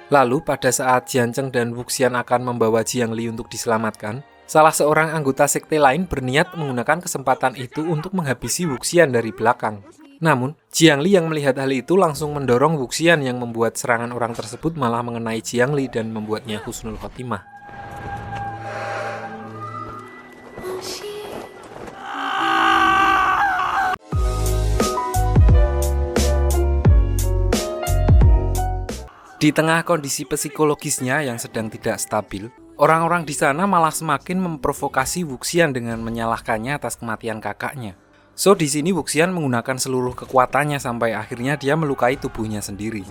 Lalu pada saat Jiancheng dan Wuxian akan membawa Jiangli untuk diselamatkan, salah seorang anggota sekte lain berniat menggunakan kesempatan itu untuk menghabisi Wuxian dari belakang. Namun, Jiangli yang melihat hal itu langsung mendorong Wuxian yang membuat serangan orang tersebut malah mengenai Jiangli dan membuatnya husnul khotimah. Di tengah kondisi psikologisnya yang sedang tidak stabil, orang-orang di sana malah semakin memprovokasi Wuxian dengan menyalahkannya atas kematian kakaknya. So, di sini Wuxian menggunakan seluruh kekuatannya sampai akhirnya dia melukai tubuhnya sendiri.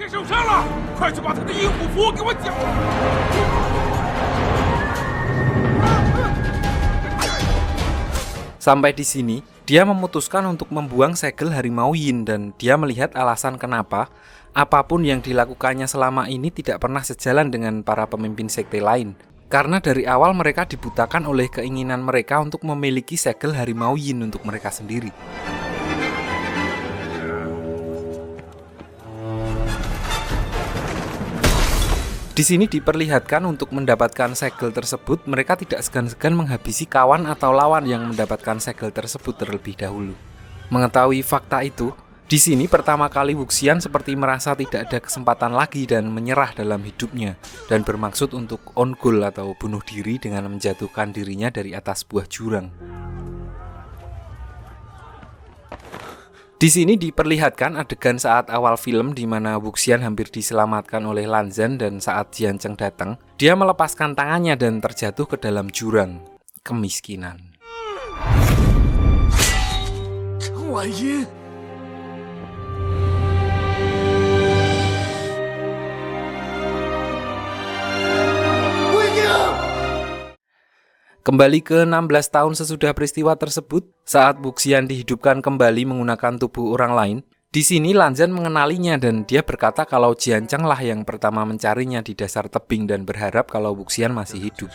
Sampai di sini, dia memutuskan untuk membuang segel harimau Yin dan dia melihat alasan kenapa apapun yang dilakukannya selama ini tidak pernah sejalan dengan para pemimpin sekte lain. Karena dari awal mereka dibutakan oleh keinginan mereka untuk memiliki segel harimau Yin untuk mereka sendiri. Di sini diperlihatkan untuk mendapatkan segel tersebut, mereka tidak segan-segan menghabisi kawan atau lawan yang mendapatkan segel tersebut terlebih dahulu. Mengetahui fakta itu, di sini pertama kali Wuxian seperti merasa tidak ada kesempatan lagi dan menyerah dalam hidupnya dan bermaksud untuk on goal atau bunuh diri dengan menjatuhkan dirinya dari atas sebuah jurang. Di sini diperlihatkan adegan saat awal film di mana Wuxian hampir diselamatkan oleh Lan Zhan dan saat Jiancheng datang, dia melepaskan tangannya dan terjatuh ke dalam jurang. Kemiskinan. Kembali ke 16 tahun sesudah peristiwa tersebut, saat Wuxian dihidupkan kembali menggunakan tubuh orang lain, di sini Lan Zhan mengenalinya dan dia berkata kalau Jiancheng lah yang pertama mencarinya di dasar tebing dan berharap kalau Wuxian masih hidup.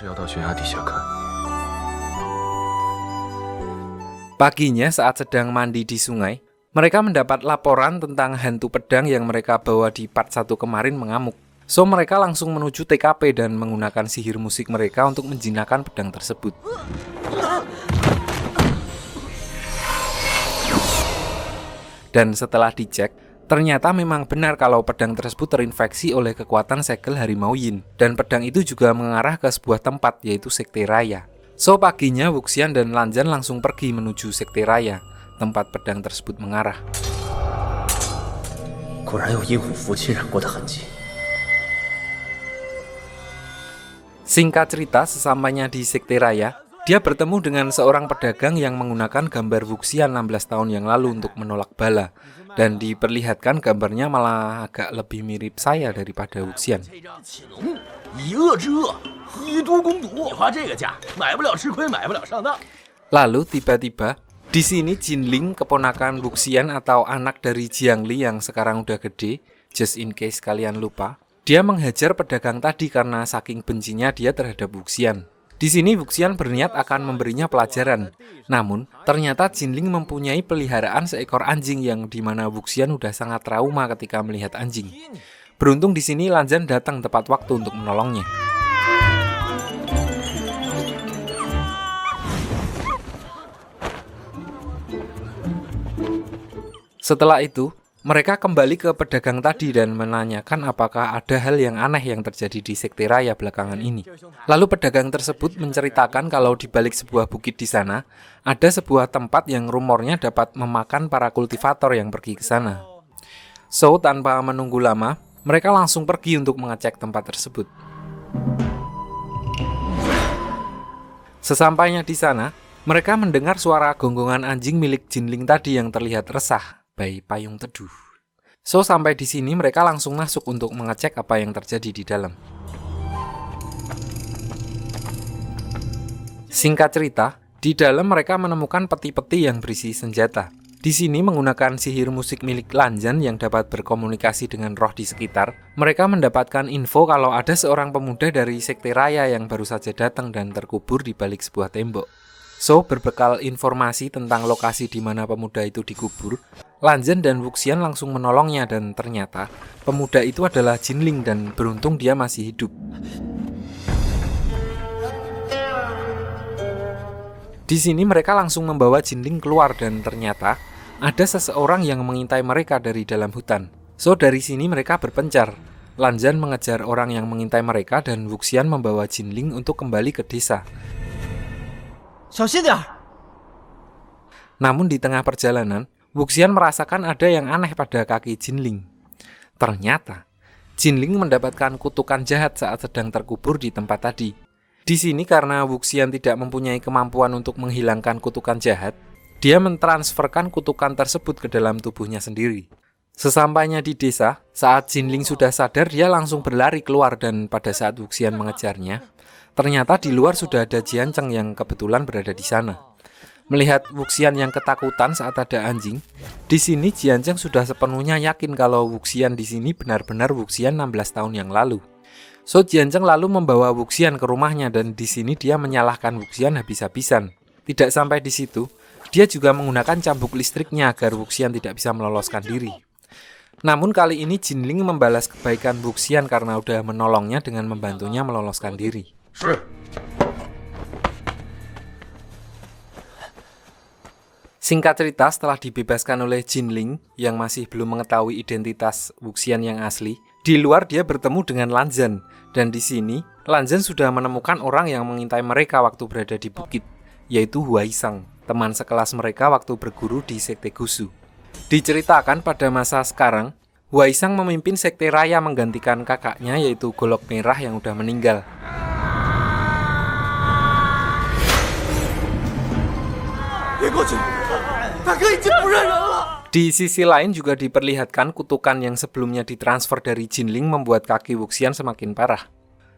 Paginya saat sedang mandi di sungai, mereka mendapat laporan tentang hantu pedang yang mereka bawa di part 1 kemarin mengamuk. So, mereka langsung menuju TKP dan menggunakan sihir musik mereka untuk menjinakkan pedang tersebut. Dan setelah dicek, ternyata memang benar kalau pedang tersebut terinfeksi oleh kekuatan segel harimau Yin. Dan pedang itu juga mengarah ke sebuah tempat, yaitu Sekte Raya. So, paginya Wuxian dan Lan Zhan langsung pergi menuju Sekte Raya, tempat pedang tersebut mengarah. Singkat cerita, sesampainya di Sekte Raya, dia bertemu dengan seorang pedagang yang menggunakan gambar Wuxian 16 tahun yang lalu untuk menolak bala. Dan diperlihatkan gambarnya malah agak lebih mirip saya daripada Wuxian. Lalu tiba-tiba, di sini Jinling, keponakan Wuxian atau anak dari Jiangli yang sekarang udah gede, just in case kalian lupa, dia menghajar pedagang tadi karena saking bencinya dia terhadap Wuxian. Di sini Wuxian berniat akan memberinya pelajaran. Namun, ternyata Jinling mempunyai peliharaan seekor anjing yang dimana Wuxian udah sangat trauma ketika melihat anjing. Beruntung di sini Lan Zhan datang tepat waktu untuk menolongnya. Setelah itu, mereka kembali ke pedagang tadi dan menanyakan apakah ada hal yang aneh yang terjadi di Sekte Raya belakangan ini. Lalu pedagang tersebut menceritakan kalau di balik sebuah bukit di sana, ada sebuah tempat yang rumornya dapat memakan para kultivator yang pergi ke sana. So, tanpa menunggu lama, mereka langsung pergi untuk mengecek tempat tersebut. Sesampainya di sana, mereka mendengar suara gonggongan anjing milik Jinling tadi yang terlihat resah. By payung teduh. So, sampai di sini mereka langsung masuk untuk mengecek apa yang terjadi di dalam. Singkat cerita, di dalam mereka menemukan peti-peti yang berisi senjata. Di sini menggunakan sihir musik milik Lan Zhan yang dapat berkomunikasi dengan roh di sekitar, mereka mendapatkan info kalau ada seorang pemuda dari Sekte Raya yang baru saja datang dan terkubur di balik sebuah tembok. So, berbekal informasi tentang lokasi di mana pemuda itu dikubur, Lanzan dan Wuxian langsung menolongnya dan ternyata pemuda itu adalah Jinling dan beruntung dia masih hidup. Di sini mereka langsung membawa Jinling keluar dan ternyata ada seseorang yang mengintai mereka dari dalam hutan. So, dari sini mereka berpencar. Lanzan mengejar orang yang mengintai mereka dan Wuxian membawa Jinling untuk kembali ke desa. Namun di tengah perjalanan, Wuxian merasakan ada yang aneh pada kaki Jinling. Ternyata, Jinling mendapatkan kutukan jahat saat sedang terkubur di tempat tadi. Di sini karena Wuxian tidak mempunyai kemampuan untuk menghilangkan kutukan jahat, dia mentransferkan kutukan tersebut ke dalam tubuhnya sendiri. Sesampainya di desa, saat Jinling sudah sadar, dia langsung berlari keluar dan pada saat Wuxian mengejarnya, ternyata di luar sudah ada Jiancheng yang kebetulan berada di sana. Melihat Wuxian yang ketakutan saat ada anjing, di sini Jiancheng sudah sepenuhnya yakin kalau Wuxian di sini benar-benar Wuxian 16 tahun yang lalu. So, Jiancheng lalu membawa Wuxian ke rumahnya dan di sini dia menyalahkan Wuxian habis-habisan. Tidak sampai di situ, dia juga menggunakan cambuk listriknya agar Wuxian tidak bisa meloloskan diri. Namun kali ini Jinling membalas kebaikan Wuxian karena udah menolongnya dengan membantunya meloloskan diri. Singkat cerita, setelah dibebaskan oleh Jinling yang masih belum mengetahui identitas Wuxian yang asli, di luar dia bertemu dengan Lanzan dan di sini Lanzan sudah menemukan orang yang mengintai mereka waktu berada di bukit, yaitu Huaisang, teman sekelas mereka waktu berguru di Sekte Gusu. Diceritakan pada masa sekarang, Huaisang memimpin sekte raya menggantikan kakaknya yaitu Golok Merah yang udah meninggal. Di sisi lain juga diperlihatkan kutukan yang sebelumnya ditransfer dari Jinling membuat kaki Wuxian semakin parah.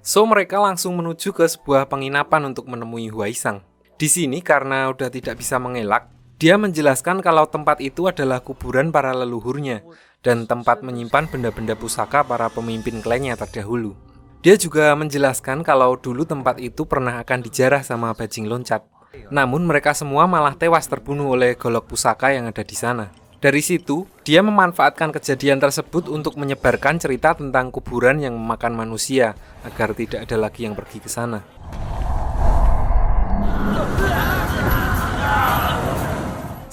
So, mereka langsung menuju ke sebuah penginapan untuk menemui Huaisang. Di sini karena udah tidak bisa mengelak, dia menjelaskan kalau tempat itu adalah kuburan para leluhurnya dan tempat menyimpan benda-benda pusaka para pemimpin klannya terdahulu. Dia juga menjelaskan kalau dulu tempat itu pernah akan dijarah sama bajing loncat. Namun mereka semua malah tewas terbunuh oleh golok pusaka yang ada di sana. Dari situ, dia memanfaatkan kejadian tersebut untuk menyebarkan cerita tentang kuburan yang memakan manusia agar tidak ada lagi yang pergi ke sana.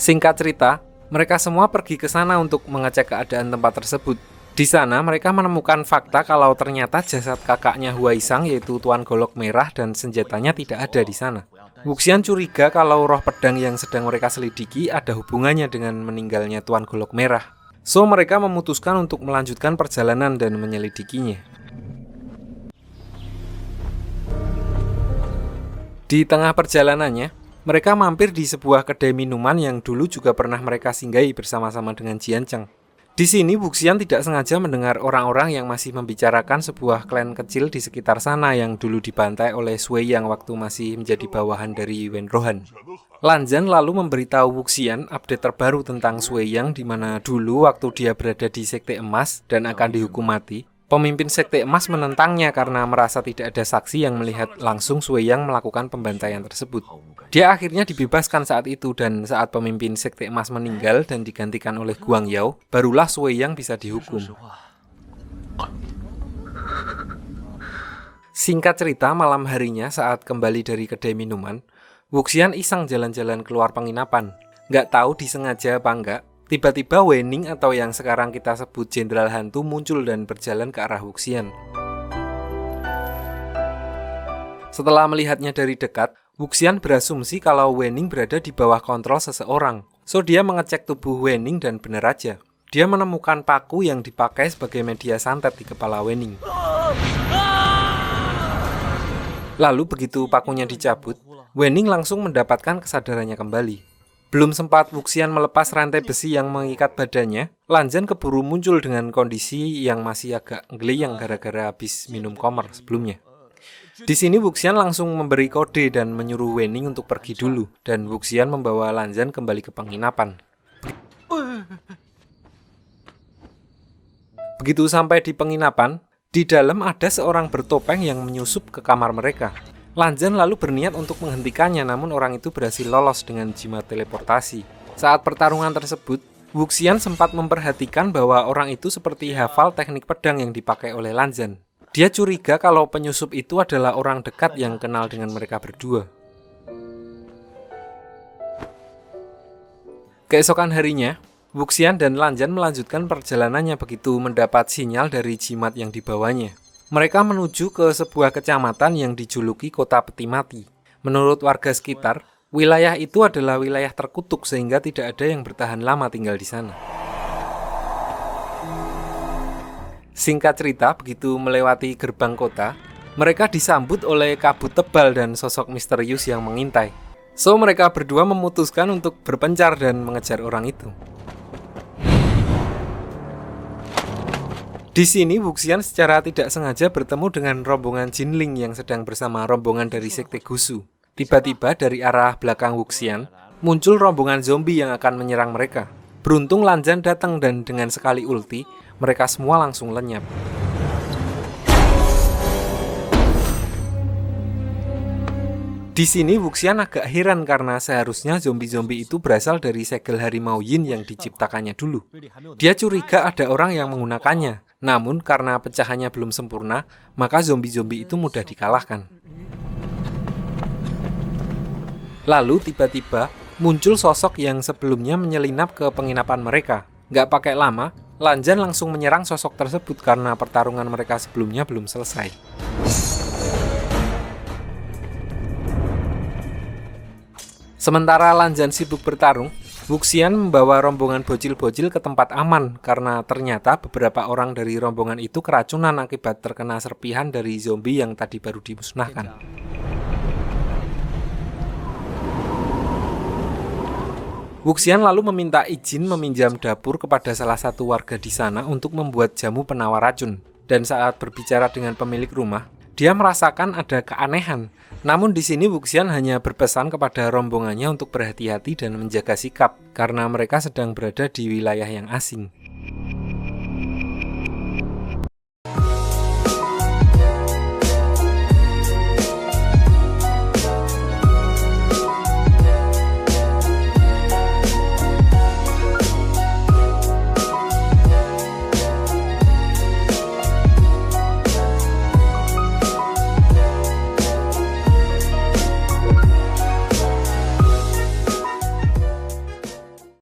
Singkat cerita, mereka semua pergi ke sana untuk mengecek keadaan tempat tersebut. Di sana mereka menemukan fakta kalau ternyata jasad kakaknya Huaisang yaitu Tuan Golok Merah dan senjatanya tidak ada di sana. Wuxian curiga kalau roh pedang yang sedang mereka selidiki ada hubungannya dengan meninggalnya Tuan Golok Merah. So, mereka memutuskan untuk melanjutkan perjalanan dan menyelidikinya. Di tengah perjalanannya, mereka mampir di sebuah kedai minuman yang dulu juga pernah mereka singgahi bersama-sama dengan Jiancheng. Di sini Wuxian tidak sengaja mendengar orang-orang yang masih membicarakan sebuah klan kecil di sekitar sana yang dulu dibantai oleh Sui yang waktu masih menjadi bawahan dari Wen Rohan. Lanzan lalu memberitahu Wuxian update terbaru tentang Sui Yang di mana dulu waktu dia berada di Sekte Emas dan akan dihukum mati, pemimpin Sekte Emas menentangnya karena merasa tidak ada saksi yang melihat langsung Sui Yang melakukan pembantaian tersebut. Dia akhirnya dibebaskan saat itu dan saat pemimpin Sekte Emas meninggal dan digantikan oleh Guang Yao, barulah Sui Yang bisa dihukum. Singkat cerita, malam harinya saat kembali dari kedai minuman, Wuxian iseng jalan-jalan keluar penginapan. Nggak tahu disengaja apa enggak, tiba-tiba Wenning atau yang sekarang kita sebut Jenderal Hantu muncul dan berjalan ke arah Wuxian. Setelah melihatnya dari dekat, Wuxian berasumsi kalau Wenning berada di bawah kontrol seseorang. So, dia mengecek tubuh Wenning dan benar aja. Dia menemukan paku yang dipakai sebagai media santet di kepala Wenning. Lalu begitu pakunya dicabut, Wenning langsung mendapatkan kesadarannya kembali. Belum sempat Wuxian melepas rantai besi yang mengikat badannya, Lanzan keburu muncul dengan kondisi yang masih agak geleyang gara-gara habis minum komer sebelumnya. Di sini Wuxian langsung memberi kode dan menyuruh Wenning untuk pergi dulu, dan Wuxian membawa Lanzan kembali ke penginapan. Begitu sampai di penginapan, di dalam ada seorang bertopeng yang menyusup ke kamar mereka. Lanjan lalu berniat untuk menghentikannya, namun orang itu berhasil lolos dengan jimat teleportasi. Saat pertarungan tersebut, Wuxian sempat memperhatikan bahwa orang itu seperti hafal teknik pedang yang dipakai oleh Lanjan. Dia curiga kalau penyusup itu adalah orang dekat yang kenal dengan mereka berdua. Keesokan harinya, Wuxian dan Lanjan melanjutkan perjalanannya begitu mendapat sinyal dari jimat yang dibawanya. Mereka menuju ke sebuah kecamatan yang dijuluki Kota Peti Mati. Menurut warga sekitar, wilayah itu adalah wilayah terkutuk sehingga tidak ada yang bertahan lama tinggal di sana. Singkat cerita, begitu melewati gerbang kota, mereka disambut oleh kabut tebal dan sosok misterius yang mengintai. So, mereka berdua memutuskan untuk berpencar dan mengejar orang itu. Di sini, Wuxian secara tidak sengaja bertemu dengan rombongan Jinling yang sedang bersama rombongan dari Sekte Gusu. Tiba-tiba dari arah belakang Wuxian, muncul rombongan zombie yang akan menyerang mereka. Beruntung Lanjan datang dan dengan sekali ulti, mereka semua langsung lenyap. Di sini Wuxian agak heran karena seharusnya zombie-zombie itu berasal dari segel harimau yin yang diciptakannya dulu. Dia curiga ada orang yang menggunakannya, namun karena pecahannya belum sempurna, maka zombie-zombie itu mudah dikalahkan. Lalu tiba-tiba muncul sosok yang sebelumnya menyelinap ke penginapan mereka. Gak pakai lama, Lanjan langsung menyerang sosok tersebut karena pertarungan mereka sebelumnya belum selesai. Sementara Lanjan sibuk bertarung, Wuxian membawa rombongan bocil-bocil ke tempat aman karena ternyata beberapa orang dari rombongan itu keracunan akibat terkena serpihan dari zombie yang tadi baru dimusnahkan. Wuxian lalu meminta izin meminjam dapur kepada salah satu warga di sana untuk membuat jamu penawar racun. Dan saat berbicara dengan pemilik rumah, dia merasakan ada keanehan. Namun di sini Wuxian hanya berpesan kepada rombongannya untuk berhati-hati dan menjaga sikap karena mereka sedang berada di wilayah yang asing.